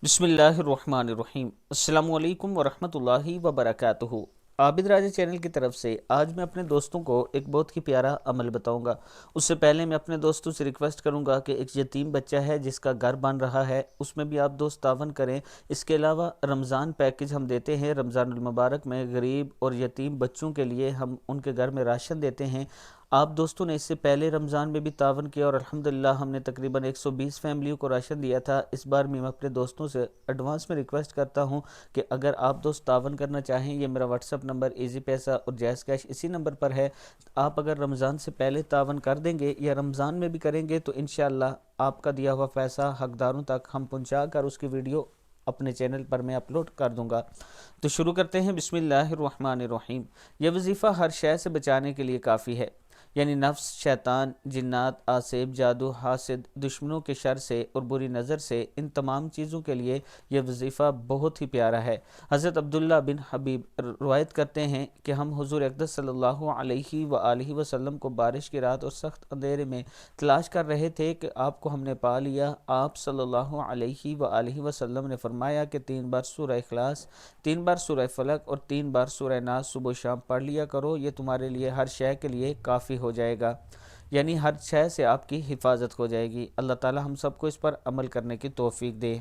بسم اللہ الرحمن الرحیم۔ السلام علیکم ورحمۃ اللہ وبرکاتہ۔ عابد راجہ چینل کی طرف سے آج میں اپنے دوستوں کو ایک بہت ہی پیارا عمل بتاؤں گا۔ اس سے پہلے میں اپنے دوستوں سے ریکویسٹ کروں گا کہ ایک یتیم بچہ ہے جس کا گھر بن رہا ہے، اس میں بھی آپ دوست تعاون کریں۔ اس کے علاوہ رمضان پیکج ہم دیتے ہیں، رمضان المبارک میں غریب اور یتیم بچوں کے لیے ہم ان کے گھر میں راشن دیتے ہیں۔ آپ دوستوں نے اس سے پہلے رمضان میں بھی تعاون کیا اور الحمدللہ ہم نے تقریباً 120 فیملیوں کو راشن دیا تھا۔ اس بار میں اپنے دوستوں سے ایڈوانس میں ریکویسٹ کرتا ہوں کہ اگر آپ دوست تعاون کرنا چاہیں، یہ میرا واٹس اپ نمبر ایزی پیسہ اور جائز کیش اسی نمبر پر ہے۔ آپ اگر رمضان سے پہلے تعاون کر دیں گے یا رمضان میں بھی کریں گے تو انشاءاللہ آپ کا دیا ہوا پیسہ حقداروں تک ہم پہنچا کر اس کی ویڈیو اپنے چینل پر میں اپلوڈ کر دوں گا۔ تو شروع کرتے ہیں۔ بسم اللہ الرحمن الرحیم۔ یہ وظیفہ ہر شے سے بچانے کے لیے کافی ہے، یعنی نفس، شیطان، جنات، آسیب، جادو، حاسد، دشمنوں کے شر سے اور بری نظر سے، ان تمام چیزوں کے لیے یہ وظیفہ بہت ہی پیارا ہے۔ حضرت عبداللہ بن حبیب روایت کرتے ہیں کہ ہم حضور اقدس صلی اللہ علیہ وآلہ وسلم کو بارش کی رات اور سخت اندھیرے میں تلاش کر رہے تھے کہ آپ کو ہم نے پا لیا۔ آپ صلی اللہ علیہ وآلہ وسلم نے فرمایا کہ 3 بار سورہ اخلاص، 3 بار سورہ فلق اور 3 بار سورہ ناس صبح و شام پڑھ لیا کرو، یہ تمہارے لیے ہر شے کے لیے کافی ہو جائے گا، یعنی ہر شے سے آپ کی حفاظت ہو جائے گی۔ اللہ تعالی ہم سب کو اس پر عمل کرنے کی توفیق دے۔